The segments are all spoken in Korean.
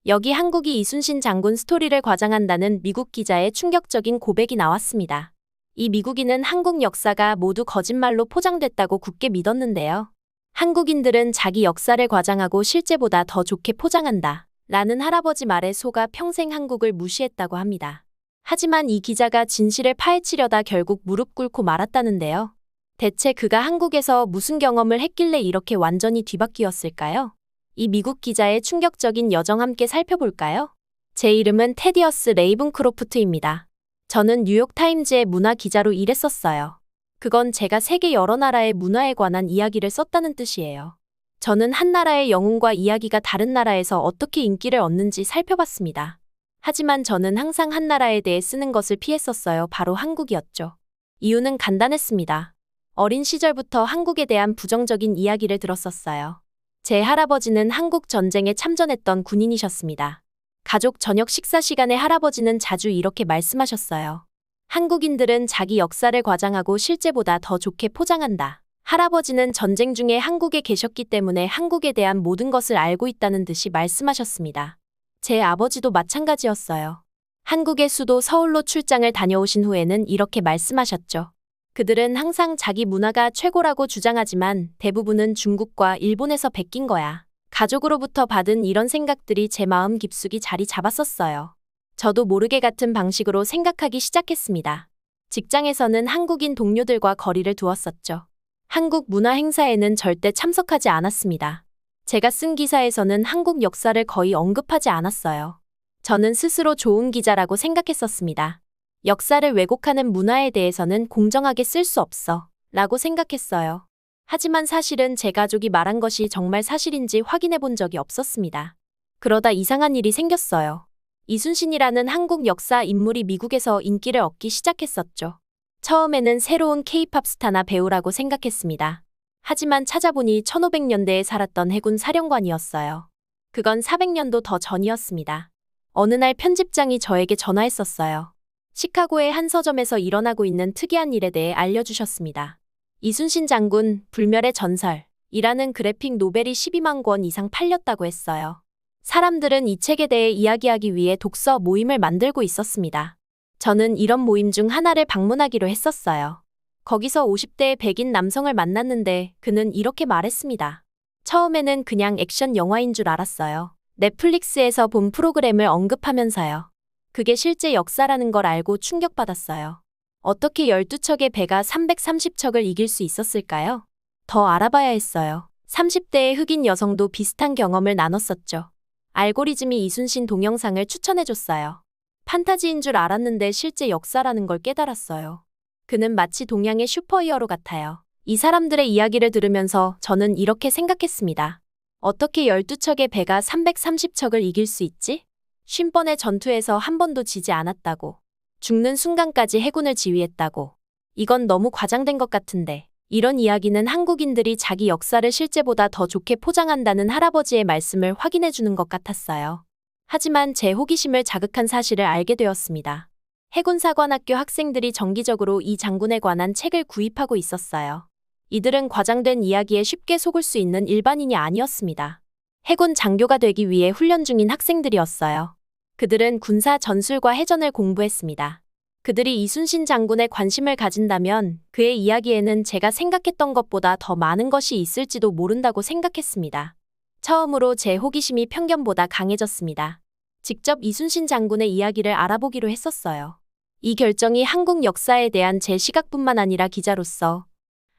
여기 한국이 이순신 장군 스토리를 과장한다는 미국 기자의 충격적인 고백이 나왔습니다. 이 미국인은 한국 역사가 모두 거짓말로 포장됐다고 굳게 믿었는데요. 한국인들은 자기 역사를 과장하고 실제보다 더 좋게 포장한다 라는 할아버지 말에 속아 평생 한국을 무시했다고 합니다. 하지만 이 기자가 진실을 파헤치려다 결국 무릎 꿇고 말았다는데요. 대체 그가 한국에서 무슨 경험을 했길래 이렇게 완전히 뒤바뀌었을까요? 이 미국 기자의 충격적인 여정 함께 살펴볼까요? 제 이름은 테디어스 레이븐크로프트입니다. 저는 뉴욕타임즈의 문화 기자로 일했었어요. 그건 제가 세계 여러 나라의 문화에 관한 이야기를 썼다는 뜻이에요. 저는 한 나라의 영웅과 이야기가 다른 나라에서 어떻게 인기를 얻는지 살펴봤습니다. 하지만 저는 항상 한 나라에 대해 쓰는 것을 피했었어요. 바로 한국이었죠. 이유는 간단했습니다. 어린 시절부터 한국에 대한 부정적인 이야기를 들었었어요. 제 할아버지는 한국 전쟁에 참전했던 군인이셨습니다. 가족 저녁 식사 시간에 할아버지는 자주 이렇게 말씀하셨어요. 한국인들은 자기 역사를 과장하고 실제보다 더 좋게 포장한다. 할아버지는 전쟁 중에 한국에 계셨기 때문에 한국에 대한 모든 것을 알고 있다는 듯이 말씀하셨습니다. 제 아버지도 마찬가지였어요. 한국의 수도 서울로 출장을 다녀오신 후에는 이렇게 말씀하셨죠. 그들은 항상 자기 문화가 최고라고 주장하지만 대부분은 중국과 일본에서 베낀 거야. 가족으로부터 받은 이런 생각들이 제 마음 깊숙이 자리 잡았었어요. 저도 모르게 같은 방식으로 생각하기 시작했습니다. 직장에서는 한국인 동료들과 거리를 두었었죠. 한국 문화 행사에는 절대 참석하지 않았습니다. 제가 쓴 기사에서는 한국 역사를 거의 언급하지 않았어요. 저는 스스로 좋은 기자라고 생각했었습니다. 역사를 왜곡하는 문화에 대해서는 공정하게 쓸 수 없어 라고 생각했어요. 하지만 사실은 제 가족이 말한 것이 정말 사실인지 확인해 본 적이 없었습니다. 그러다 이상한 일이 생겼어요. 이순신이라는 한국 역사 인물이 미국에서 인기를 얻기 시작했었죠. 처음에는 새로운 K-팝 스타나 배우라고 생각했습니다. 하지만 찾아보니 1500년대에 살았던 해군 사령관이었어요. 그건 400년도 더 전이었습니다. 어느 날 편집장이 저에게 전화했었어요. 시카고의 한 서점에서 일어나고 있는 특이한 일에 대해 알려주셨습니다. 이순신 장군, 불멸의 전설이라는 그래픽 노벨이 12만 권 이상 팔렸다고 했어요. 사람들은 이 책에 대해 이야기하기 위해 독서 모임을 만들고 있었습니다. 저는 이런 모임 중 하나를 방문하기로 했었어요. 거기서 50대의 백인 남성을 만났는데 그는 이렇게 말했습니다. 처음에는 그냥 액션 영화인 줄 알았어요. 넷플릭스에서 본 프로그램을 언급하면서요. 그게 실제 역사라는 걸 알고 충격받았어요. 어떻게 12척의 배가 330척을 이길 수 있었을까요? 더 알아봐야 했어요. 30대의 흑인 여성도 비슷한 경험을 나눴었죠. 알고리즘이 이순신 동영상을 추천해줬어요. 판타지인 줄 알았는데 실제 역사라는 걸 깨달았어요. 그는 마치 동양의 슈퍼히어로 같아요. 이 사람들의 이야기를 들으면서 저는 이렇게 생각했습니다. 어떻게 12척의 배가 330척을 이길 수 있지? 50번의 전투에서 한 번도 지지 않았다고. 죽는 순간까지 해군을 지휘했다고. 이건 너무 과장된 것 같은데. 이런 이야기는 한국인들이 자기 역사를 실제보다 더 좋게 포장한다는 할아버지의 말씀을 확인해주는 것 같았어요. 하지만 제 호기심을 자극한 사실을 알게 되었습니다. 해군사관학교 학생들이 정기적으로 이 장군에 관한 책을 구입하고 있었어요. 이들은 과장된 이야기에 쉽게 속을 수 있는 일반인이 아니었습니다. 해군 장교가 되기 위해 훈련 중인 학생들이었어요. 그들은 군사 전술과 해전을 공부했습니다. 그들이 이순신 장군에 관심을 가진다면 그의 이야기에는 제가 생각했던 것보다 더 많은 것이 있을지도 모른다고 생각했습니다. 처음으로 제 호기심이 편견보다 강해졌습니다. 직접 이순신 장군의 이야기를 알아보기로 했었어요. 이 결정이 한국 역사에 대한 제 시각뿐만 아니라 기자로서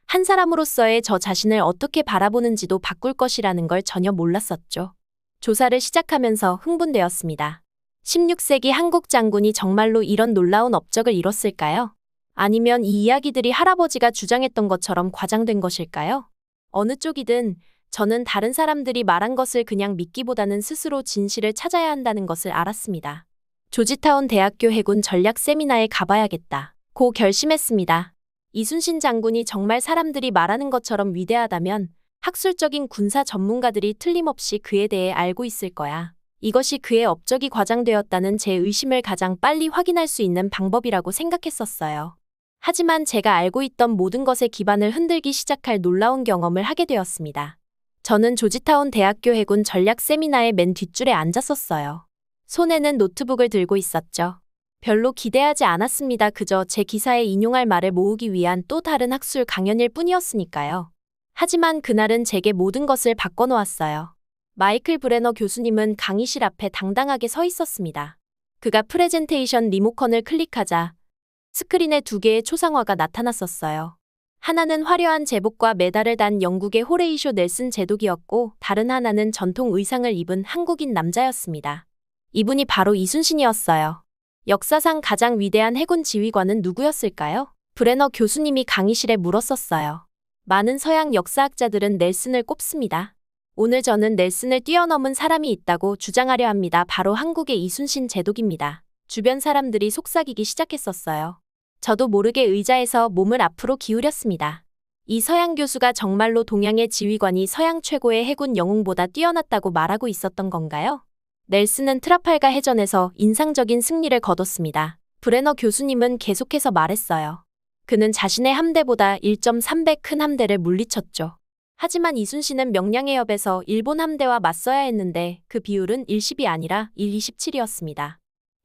한 사람으로서의 저 자신을 어떻게 바라보는지도 바꿀 것이라는 걸 전혀 몰랐었죠. 조사를 시작하면서 흥분되었습니다. 16세기 한국 장군이 정말로 이런 놀라운 업적을 이뤘을까요? 아니면 이 이야기들이 할아버지가 주장했던 것처럼 과장된 것일까요? 어느 쪽이든 저는 다른 사람들이 말한 것을 그냥 믿기보다는 스스로 진실을 찾아야 한다는 것을 알았습니다. 조지타운 대학교 해군 전략 세미나에 가봐야겠다. 고 결심했습니다. 이순신 장군이 정말 사람들이 말하는 것처럼 위대하다면 학술적인 군사 전문가들이 틀림없이 그에 대해 알고 있을 거야. 이것이 그의 업적이 과장되었다는 제 의심을 가장 빨리 확인할 수 있는 방법이라고 생각했었어요. 하지만 제가 알고 있던 모든 것의 기반을 흔들기 시작할 놀라운 경험을 하게 되었습니다. 저는 조지타운 대학교 해군 전략 세미나의 맨 뒷줄에 앉았었어요. 손에는 노트북을 들고 있었죠. 별로 기대하지 않았습니다. 그저 제 기사에 인용할 말을 모으기 위한 또 다른 학술 강연일 뿐이었으니까요. 하지만 그날은 제게 모든 것을 바꿔놓았어요. 마이클 브레너 교수님은 강의실 앞에 당당하게 서 있었습니다. 그가 프레젠테이션 리모컨을 클릭하자 스크린에 두 개의 초상화가 나타났었어요. 하나는 화려한 제복과 메달을 단 영국의 호레이쇼 넬슨 제독이었고 다른 하나는 전통 의상을 입은 한국인 남자였습니다. 이분이 바로 이순신이었어요. 역사상 가장 위대한 해군 지휘관은 누구였을까요? 브레너 교수님이 강의실에 물었었어요. 많은 서양 역사학자들은 넬슨을 꼽습니다. 오늘 저는 넬슨을 뛰어넘은 사람이 있다고 주장하려 합니다. 바로 한국의 이순신 제독입니다. 주변 사람들이 속삭이기 시작했었어요. 저도 모르게 의자에서 몸을 앞으로 기울였습니다. 이 서양 교수가 정말로 동양의 지휘관이 서양 최고의 해군 영웅보다 뛰어났다고 말하고 있었던 건가요? 넬슨은 트라팔가 해전에서 인상적인 승리를 거뒀습니다. 브레너 교수님은 계속해서 말했어요. 그는 자신의 함대보다 1.3배 큰 함대를 물리쳤죠. 하지만 이순신은 명량해협에서 일본 함대와 맞서야 했는데 그 비율은 1:10이 아니라 1:27이었습니다.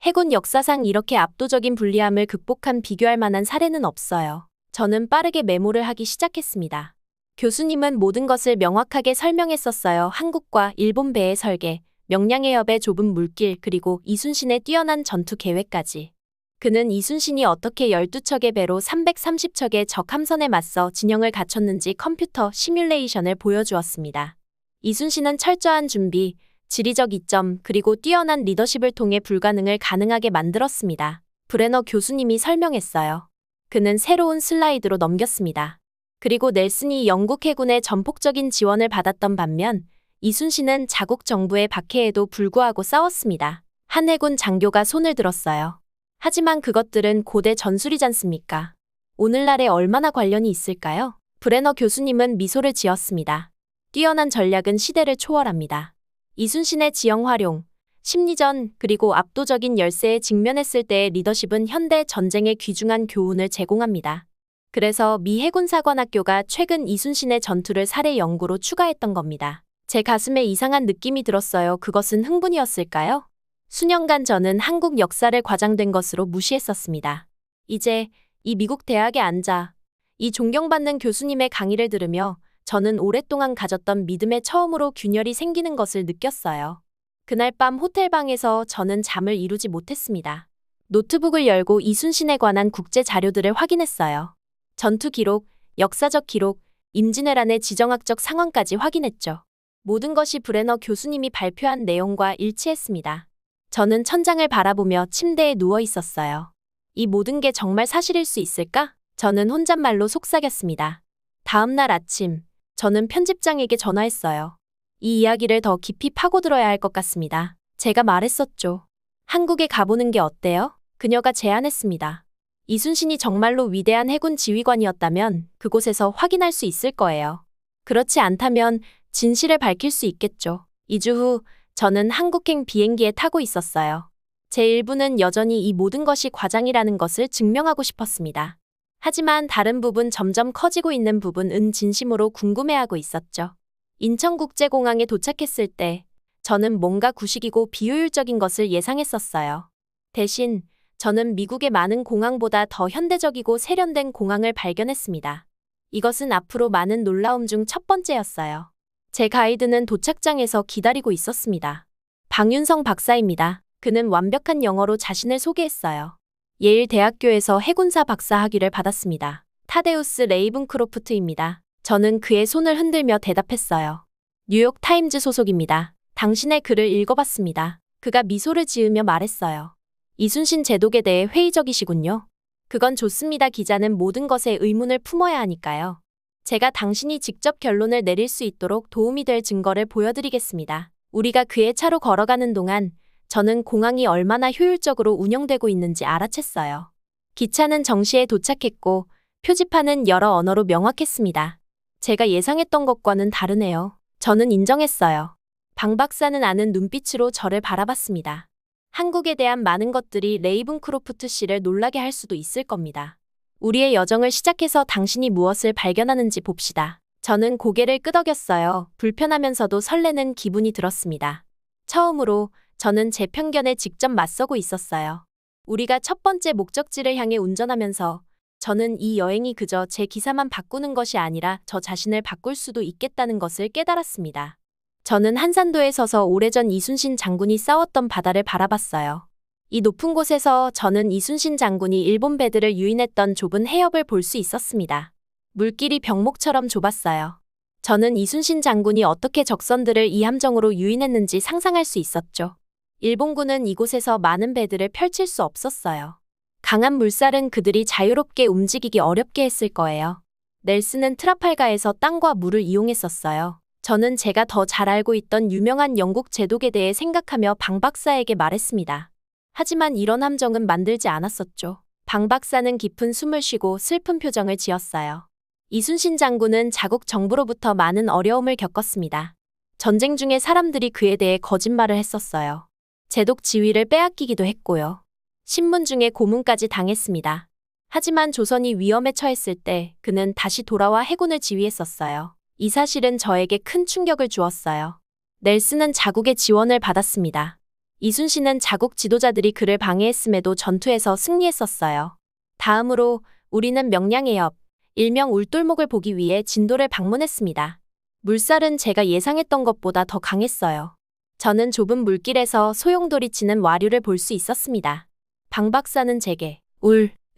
해군 역사상 이렇게 압도적인 불리함을 극복한 비교할 만한 사례는 없어요. 저는 빠르게 메모를 하기 시작했습니다. 교수님은 모든 것을 명확하게 설명했었어요. 한국과 일본 배의 설계, 명량해협의 좁은 물길, 그리고 이순신의 뛰어난 전투 계획까지. 그는 이순신이 어떻게 12척의 배로 330척의 적 함선에 맞서 진영을 갖췄는지 컴퓨터 시뮬레이션을 보여주었습니다. 이순신은 철저한 준비, 지리적 이점, 그리고 뛰어난 리더십을 통해 불가능을 가능하게 만들었습니다. 브레너 교수님이 설명했어요. 그는 새로운 슬라이드로 넘겼습니다. 그리고 넬슨이 영국 해군의 전폭적인 지원을 받았던 반면 이순신은 자국 정부의 박해에도 불구하고 싸웠습니다. 한 해군 장교가 손을 들었어요. 하지만 그것들은 고대 전술이잖습니까? 오늘날에 얼마나 관련이 있을까요? 브레너 교수님은 미소를 지었습니다. 뛰어난 전략은 시대를 초월합니다. 이순신의 지형 활용, 심리전, 그리고 압도적인 열세에 직면했을 때의 리더십은 현대 전쟁의 귀중한 교훈을 제공합니다. 그래서 미 해군사관학교가 최근 이순신의 전투를 사례 연구로 추가했던 겁니다. 제 가슴에 이상한 느낌이 들었어요. 그것은 흥분이었을까요? 수년간 저는 한국 역사를 과장된 것으로 무시했었습니다. 이제 이 미국 대학에 앉아 이 존경받는 교수님의 강의를 들으며 저는 오랫동안 가졌던 믿음에 처음으로 균열이 생기는 것을 느꼈어요. 그날 밤 호텔방에서 저는 잠을 이루지 못했습니다. 노트북을 열고 이순신에 관한 국제 자료들을 확인했어요. 전투 기록, 역사적 기록, 임진왜란의 지정학적 상황까지 확인했죠. 모든 것이 브레너 교수님이 발표한 내용과 일치했습니다. 저는 천장을 바라보며 침대에 누워 있었어요. 이 모든 게 정말 사실일 수 있을까? 저는 혼잣말로 속삭였습니다. 다음 날 아침, 저는 편집장에게 전화했어요. 이 이야기를 더 깊이 파고들어야 할 것 같습니다. 제가 말했었죠. 한국에 가보는 게 어때요? 그녀가 제안했습니다. 이순신이 정말로 위대한 해군 지휘관이었다면 그곳에서 확인할 수 있을 거예요. 그렇지 않다면 진실을 밝힐 수 있겠죠. 2주 후 저는 한국행 비행기에 타고 있었어요. 제 일부는 여전히 이 모든 것이 과장이라는 것을 증명하고 싶었습니다. 하지만 다른 부분, 점점 커지고 있는 부분은 진심으로 궁금해하고 있었죠. 인천국제공항에 도착했을 때 저는 뭔가 구식이고 비효율적인 것을 예상했었어요. 대신 저는 미국의 많은 공항보다 더 현대적이고 세련된 공항을 발견했습니다. 이것은 앞으로 많은 놀라움 중 첫 번째였어요. 제 가이드는 도착장에서 기다리고 있었습니다. 박윤성 박사입니다. 그는 완벽한 영어로 자신을 소개했어요. 예일 대학교에서 해군사 박사 학위를 받았습니다. 타데우스 레이븐크로프트입니다. 저는 그의 손을 흔들며 대답했어요. 뉴욕 타임즈 소속입니다. 당신의 글을 읽어봤습니다. 그가 미소를 지으며 말했어요. 이순신 제독에 대해 회의적이시군요. 그건 좋습니다. 기자는 모든 것에 의문을 품어야 하니까요. 제가 당신이 직접 결론을 내릴 수 있도록 도움이 될 증거를 보여드리겠습니다. 우리가 그의 차로 걸어가는 동안 저는 공항이 얼마나 효율적으로 운영되고 있는지 알아챘어요. 기차는 정시에 도착했고 표지판은 여러 언어로 명확했습니다. 제가 예상했던 것과는 다르네요. 저는 인정했어요. 방 박사는 아는 눈빛으로 저를 바라봤습니다. 한국에 대한 많은 것들이 레이븐크로프트 씨를 놀라게 할 수도 있을 겁니다. 우리의 여정을 시작해서 당신이 무엇을 발견하는지 봅시다. 저는 고개를 끄덕였어요. 불편하면서도 설레는 기분이 들었습니다. 처음으로 저는 제 편견에 직접 맞서고 있었어요. 우리가 첫 번째 목적지를 향해 운전하면서 저는 이 여행이 그저 제 기사만 바꾸는 것이 아니라 저 자신을 바꿀 수도 있겠다는 것을 깨달았습니다. 저는 한산도에 서서 오래전 이순신 장군이 싸웠던 바다를 바라봤어요. 이 높은 곳에서 저는 이순신 장군이 일본 배들을 유인했던 좁은 해협을 볼 수 있었습니다. 물길이 병목처럼 좁았어요. 저는 이순신 장군이 어떻게 적선들을 이 함정으로 유인했는지 상상할 수 있었죠. 일본군은 이곳에서 많은 배들을 펼칠 수 없었어요. 강한 물살은 그들이 자유롭게 움직이기 어렵게 했을 거예요. 넬슨은 트라팔가에서 땅과 물을 이용했었어요. 저는 제가 더 잘 알고 있던 유명한 영국 제독에 대해 생각하며 방 박사에게 말했습니다. 하지만 이런 함정은 만들지 않았었죠. 방 박사는 깊은 숨을 쉬고 슬픈 표정을 지었어요. 이순신 장군은 자국 정부로부터 많은 어려움을 겪었습니다. 전쟁 중에 사람들이 그에 대해 거짓말을 했었어요. 제독 지위를 빼앗기기도 했고요. 신문 중에 고문까지 당했습니다. 하지만 조선이 위험에 처했을 때 그는 다시 돌아와 해군을 지휘했었어요. 이 사실은 저에게 큰 충격을 주었어요. 넬슨은 자국의 지원을 받았습니다. 이순신은 자국 지도자들이 그를 방해했음에도 전투에서 승리했었어요. 다음으로 우리는 명량해협, 일명 울돌목을 보기 위해 진도를 방문했습니다. 물살은 제가 예상했던 것보다 더 강했어요. 저는 좁은 물길에서 소용돌이 치는 와류를 볼 수 있었습니다. 방 박사는 제게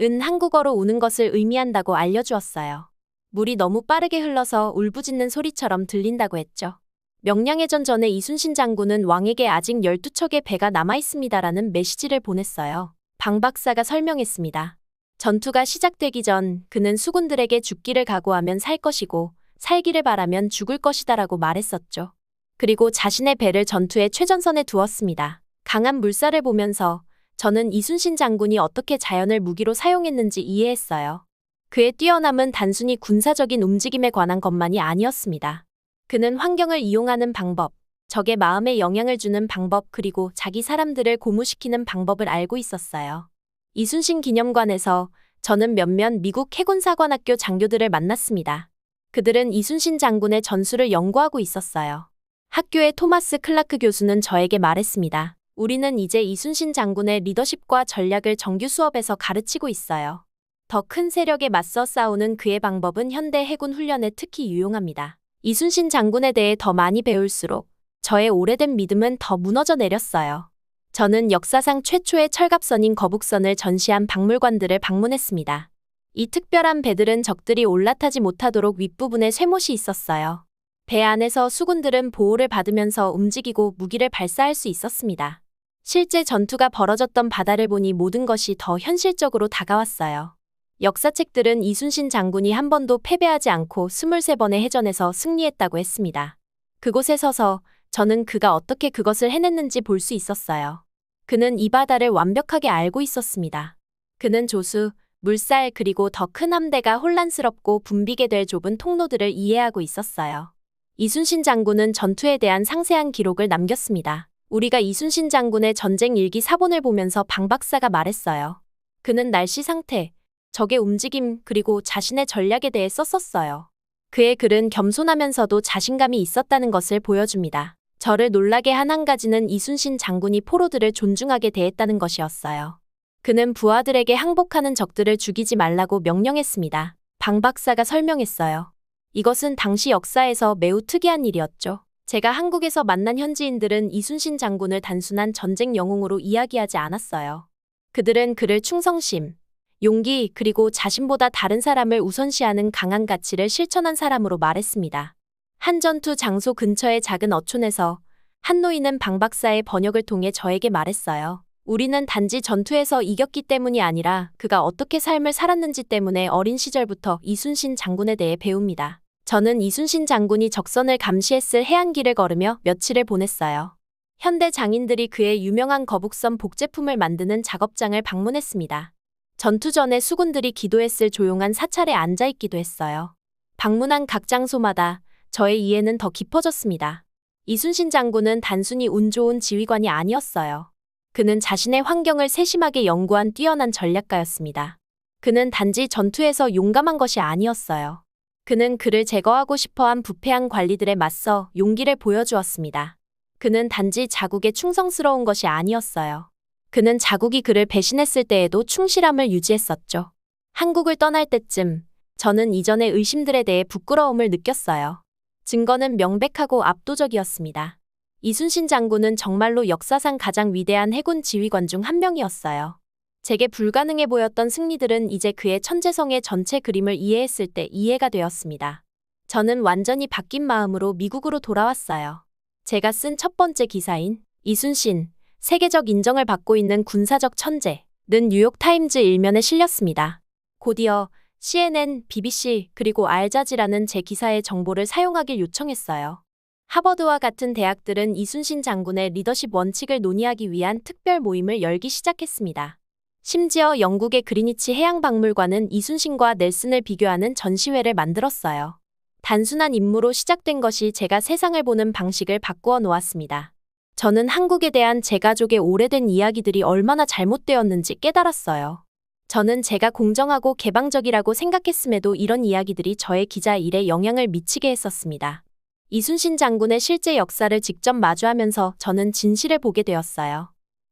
은 한국어로 우는 것을 의미한다고 알려주었어요. 물이 너무 빠르게 흘러서 울부짖는 소리처럼 들린다고 했죠. 명량해전 전에 이순신 장군은 왕에게 아직 12척의 배가 남아있습니다라는 메시지를 보냈어요. 방 박사가 설명했습니다. 전투가 시작되기 전 그는 수군들에게 죽기를 각오하면 살 것이고 살기를 바라면 죽을 것이다라고 말했었죠. 그리고 자신의 배를 전투의 최전선에 두었습니다. 강한 물살을 보면서 저는 이순신 장군이 어떻게 자연을 무기로 사용했는지 이해했어요. 그의 뛰어남은 단순히 군사적인 움직임에 관한 것만이 아니었습니다. 그는 환경을 이용하는 방법, 적의 마음에 영향을 주는 방법 그리고 자기 사람들을 고무시키는 방법을 알고 있었어요. 이순신 기념관에서 저는 몇몇 미국 해군사관학교 장교들을 만났습니다. 그들은 이순신 장군의 전술을 연구하고 있었어요. 학교의 토마스 클라크 교수는 저에게 말했습니다. 우리는 이제 이순신 장군의 리더십과 전략을 정규 수업에서 가르치고 있어요. 더 큰 세력에 맞서 싸우는 그의 방법은 현대 해군 훈련에 특히 유용합니다. 이순신 장군에 대해 더 많이 배울수록 저의 오래된 믿음은 더 무너져 내렸어요. 저는 역사상 최초의 철갑선인 거북선을 전시한 박물관들을 방문했습니다. 이 특별한 배들은 적들이 올라타지 못하도록 윗부분에 쇠못이 있었어요. 배 안에서 수군들은 보호를 받으면서 움직이고 무기를 발사할 수 있었습니다. 실제 전투가 벌어졌던 바다를 보니 모든 것이 더 현실적으로 다가왔어요. 역사책들은 이순신 장군이 한 번도 패배하지 않고 23번의 해전에서 승리했다고 했습니다. 그곳에 서서 저는 그가 어떻게 그것을 해냈는지 볼 수 있었어요. 그는 이 바다를 완벽하게 알고 있었습니다. 그는 조수, 물살 그리고 더 큰 함대가 혼란스럽고 붐비게 될 좁은 통로들을 이해하고 있었어요. 이순신 장군은 전투에 대한 상세한 기록을 남겼습니다. 우리가 이순신 장군의 전쟁 일기 사본을 보면서 방 박사가 말했어요. 그는 날씨 상태, 적의 움직임 그리고 자신의 전략에 대해 썼었어요. 그의 글은 겸손하면서도 자신감이 있었다는 것을 보여줍니다. 저를 놀라게 한 한 가지는 이순신 장군이 포로들을 존중하게 대했다는 것이었어요. 그는 부하들에게 항복하는 적들을 죽이지 말라고 명령했습니다. 방 박사가 설명했어요. 이것은 당시 역사에서 매우 특이한 일이었죠. 제가 한국에서 만난 현지인들은 이순신 장군을 단순한 전쟁 영웅으로 이야기하지 않았어요. 그들은 그를 충성심, 용기 그리고 자신보다 다른 사람을 우선시하는 강한 가치를 실천한 사람으로 말했습니다. 한 전투 장소 근처의 작은 어촌에서 한 노인은 방 박사의 번역을 통해 저에게 말했어요. 우리는 단지 전투에서 이겼기 때문이 아니라 그가 어떻게 삶을 살았는지 때문에 어린 시절부터 이순신 장군에 대해 배웁니다. 저는 이순신 장군이 적선을 감시했을 해안길을 걸으며 며칠을 보냈어요. 현대 장인들이 그의 유명한 거북선 복제품을 만드는 작업장을 방문했습니다. 전투 전에 수군들이 기도했을 조용한 사찰에 앉아있기도 했어요. 방문한 각 장소마다 저의 이해는 더 깊어졌습니다. 이순신 장군은 단순히 운 좋은 지휘관이 아니었어요. 그는 자신의 환경을 세심하게 연구한 뛰어난 전략가였습니다. 그는 단지 전투에서 용감한 것이 아니었어요. 그는 그를 제거하고 싶어한 부패한 관리들에 맞서 용기를 보여주었습니다. 그는 단지 자국에 충성스러운 것이 아니었어요. 그는 자국이 그를 배신했을 때에도 충실함을 유지했었죠. 한국을 떠날 때쯤 저는 이전의 의심들에 대해 부끄러움을 느꼈어요. 증거는 명백하고 압도적이었습니다. 이순신 장군은 정말로 역사상 가장 위대한 해군 지휘관 중 한 명이었어요. 제게 불가능해 보였던 승리들은 이제 그의 천재성의 전체 그림을 이해했을 때 이해가 되었습니다. 저는 완전히 바뀐 마음으로 미국으로 돌아왔어요. 제가 쓴 첫 번째 기사인 이순신, 세계적 인정을 받고 있는 군사적 천재는 뉴욕타임즈 일면에 실렸습니다. 곧이어 CNN, BBC 그리고 알자지라는 제 기사의 정보를 사용하길 요청했어요. 하버드와 같은 대학들은 이순신 장군의 리더십 원칙을 논의하기 위한 특별 모임을 열기 시작했습니다. 심지어 영국의 그리니치 해양박물관은 이순신과 넬슨을 비교하는 전시회를 만들었어요. 단순한 임무로 시작된 것이 제가 세상을 보는 방식을 바꾸어 놓았습니다. 저는 한국에 대한 제 가족의 오래된 이야기들이 얼마나 잘못되었는지 깨달았어요. 저는 제가 공정하고 개방적이라고 생각했음에도 이런 이야기들이 저의 기자 일에 영향을 미치게 했었습니다. 이순신 장군의 실제 역사를 직접 마주하면서 저는 진실을 보게 되었어요.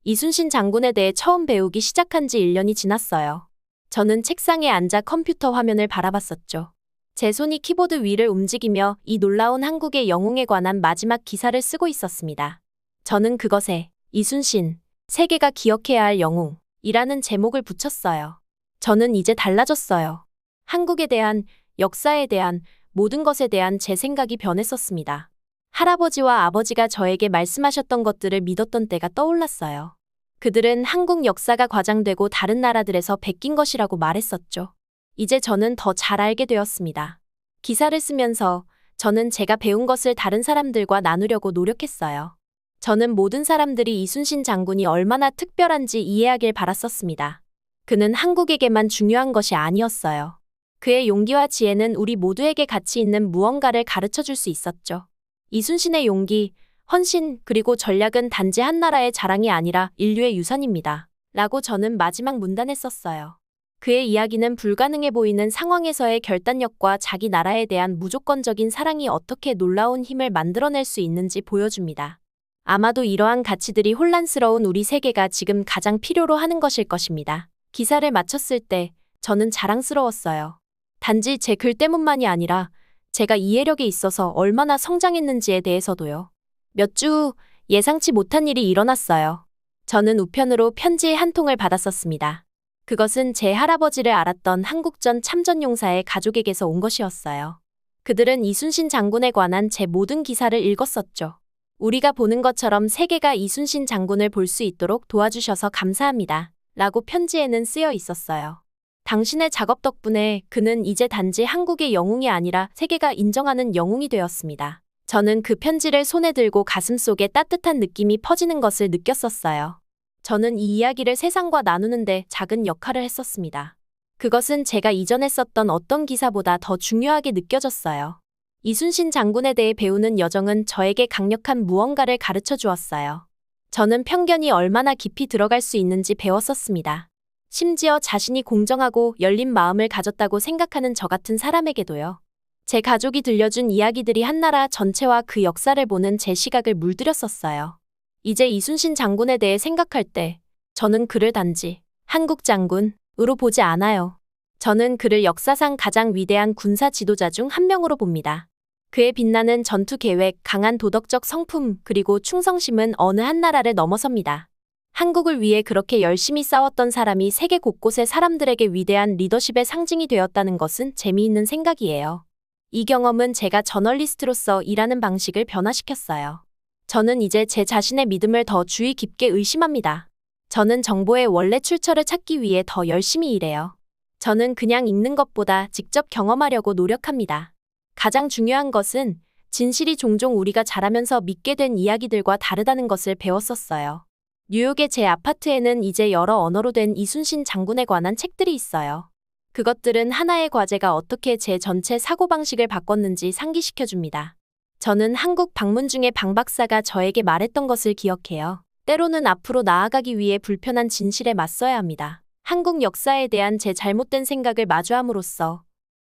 이순신 장군에 대해 처음 배우기 시작한 지 1년이 지났어요. 저는 책상에 앉아 컴퓨터 화면을 바라봤었죠. 제 손이 키보드 위를 움직이며 이 놀라운 한국의 영웅에 관한 마지막 기사를 쓰고 있었습니다. 저는 그것에 이순신, 세계가 기억해야 할 영웅이라는 제목을 붙였어요. 저는 이제 달라졌어요. 한국에 대한, 역사에 대한, 모든 것에 대한 제 생각이 변했었습니다. 할아버지와 아버지가 저에게 말씀하셨던 것들을 믿었던 때가 떠올랐어요. 그들은 한국 역사가 과장되고 다른 나라들에서 베낀 것이라고 말했었죠. 이제 저는 더 잘 알게 되었습니다. 기사를 쓰면서 저는 제가 배운 것을 다른 사람들과 나누려고 노력했어요. 저는 모든 사람들이 이순신 장군이 얼마나 특별한지 이해하길 바랐었습니다. 그는 한국에게만 중요한 것이 아니었어요. 그의 용기와 지혜는 우리 모두에게 가치 있는 무언가를 가르쳐 줄 수 있었죠. 이순신의 용기, 헌신, 그리고 전략은 단지 한 나라의 자랑이 아니라 인류의 유산입니다. 라고 저는 마지막 문단에 썼어요. 그의 이야기는 불가능해 보이는 상황에서의 결단력과 자기 나라에 대한 무조건적인 사랑이 어떻게 놀라운 힘을 만들어낼 수 있는지 보여줍니다. 아마도 이러한 가치들이 혼란스러운 우리 세계가 지금 가장 필요로 하는 것일 것입니다. 기사를 마쳤을 때 저는 자랑스러웠어요. 단지 제 글 때문만이 아니라 제가 이해력에 있어서 얼마나 성장했는지에 대해서도요. 몇 주 후 예상치 못한 일이 일어났어요. 저는 우편으로 편지 한 통을 받았었습니다. 그것은 제 할아버지를 알았던 한국전 참전용사의 가족에게서 온 것이었어요. 그들은 이순신 장군에 관한 제 모든 기사를 읽었었죠. 우리가 보는 것처럼 세계가 이순신 장군을 볼 수 있도록 도와주셔서 감사합니다. 라고 편지에는 쓰여 있었어요. 당신의 작업 덕분에 그는 이제 단지 한국의 영웅이 아니라 세계가 인정하는 영웅이 되었습니다. 저는 그 편지를 손에 들고 가슴속에 따뜻한 느낌이 퍼지는 것을 느꼈었어요. 저는 이 이야기를 세상과 나누는데 작은 역할을 했었습니다. 그것은 제가 이전에 썼던 어떤 기사보다 더 중요하게 느껴졌어요. 이순신 장군에 대해 배우는 여정은 저에게 강력한 무언가를 가르쳐 주었어요. 저는 편견이 얼마나 깊이 들어갈 수 있는지 배웠었습니다. 심지어 자신이 공정하고 열린 마음을 가졌다고 생각하는 저 같은 사람에게도요. 제 가족이 들려준 이야기들이 한 나라 전체와 그 역사를 보는 제 시각을 물들였었어요. 이제 이순신 장군에 대해 생각할 때 저는 그를 단지 한국 장군으로 보지 않아요. 저는 그를 역사상 가장 위대한 군사 지도자 중 한 명으로 봅니다. 그의 빛나는 전투 계획, 강한 도덕적 성품, 그리고 충성심은 어느 한 나라를 넘어섭니다. 한국을 위해 그렇게 열심히 싸웠던 사람이 세계 곳곳의 사람들에게 위대한 리더십의 상징이 되었다는 것은 재미있는 생각이에요. 이 경험은 제가 저널리스트로서 일하는 방식을 변화시켰어요. 저는 이제 제 자신의 믿음을 더 주의 깊게 의심합니다. 저는 정보의 원래 출처를 찾기 위해 더 열심히 일해요. 저는 그냥 읽는 것보다 직접 경험하려고 노력합니다. 가장 중요한 것은 진실이 종종 우리가 자라면서 믿게 된 이야기들과 다르다는 것을 배웠었어요. 뉴욕의 제 아파트에는 이제 여러 언어로 된 이순신 장군에 관한 책들이 있어요. 그것들은 하나의 과제가 어떻게 제 전체 사고방식을 바꿨는지 상기시켜줍니다. 저는 한국 방문 중에 방 박사가 저에게 말했던 것을 기억해요. 때로는 앞으로 나아가기 위해 불편한 진실에 맞서야 합니다. 한국 역사에 대한 제 잘못된 생각을 마주함으로써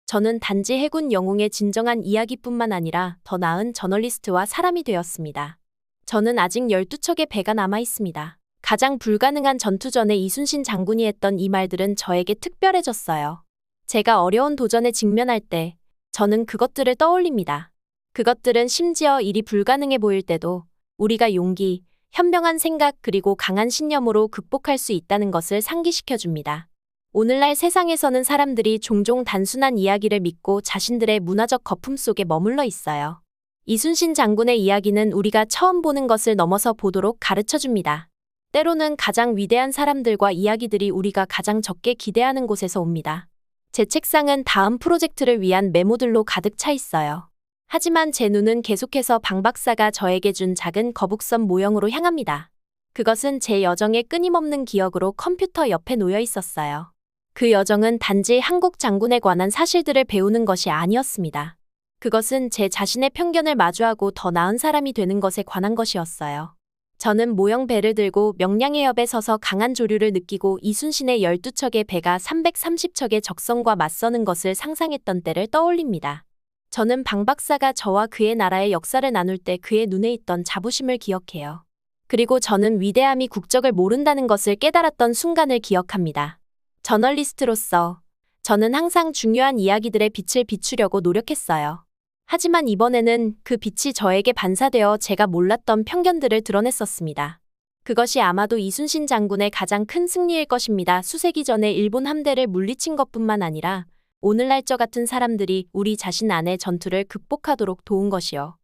저는 단지 해군 영웅의 진정한 이야기뿐만 아니라 더 나은 저널리스트와 사람이 되었습니다. 저는 아직 12척의 배가 남아 있습니다. 가장 불가능한 전투 전에 이순신 장군이 했던 이 말들은 저에게 특별해졌어요. 제가 어려운 도전에 직면할 때 저는 그것들을 떠올립니다. 그것들은 심지어 일이 불가능해 보일 때도 우리가 용기, 현명한 생각 그리고 강한 신념으로 극복할 수 있다는 것을 상기시켜 줍니다. 오늘날 세상에서는 사람들이 종종 단순한 이야기를 믿고 자신들의 문화적 거품 속에 머물러 있어요. 이순신 장군의 이야기는 우리가 처음 보는 것을 넘어서 보도록 가르쳐 줍니다. 때로는 가장 위대한 사람들과 이야기들이 우리가 가장 적게 기대하는 곳에서 옵니다. 제 책상은 다음 프로젝트를 위한 메모들로 가득 차 있어요. 하지만 제 눈은 계속해서 방 박사가 저에게 준 작은 거북선 모형으로 향합니다. 그것은 제 여정의 끊임없는 기억으로 컴퓨터 옆에 놓여 있었어요. 그 여정은 단지 한국 장군에 관한 사실들을 배우는 것이 아니었습니다. 그것은 제 자신의 편견을 마주하고 더 나은 사람이 되는 것에 관한 것이었어요. 저는 모형 배를 들고 명량의 옆에 서서 강한 조류를 느끼고 이순신의 12척의 배가 330척의 적성과 맞서는 것을 상상했던 때를 떠올립니다. 저는 방 박사가 저와 그의 나라의 역사를 나눌 때 그의 눈에 있던 자부심을 기억해요. 그리고 저는 위대함이 국적을 모른다는 것을 깨달았던 순간을 기억합니다. 저널리스트로서 저는 항상 중요한 이야기들의 빛을 비추려고 노력했어요. 하지만 이번에는 그 빛이 저에게 반사되어 제가 몰랐던 편견들을 드러냈었습니다. 그것이 아마도 이순신 장군의 가장 큰 승리일 것입니다. 수세기 전에 일본 함대를 물리친 것뿐만 아니라 오늘날 저 같은 사람들이 우리 자신 안의 전투를 극복하도록 도운 것이요.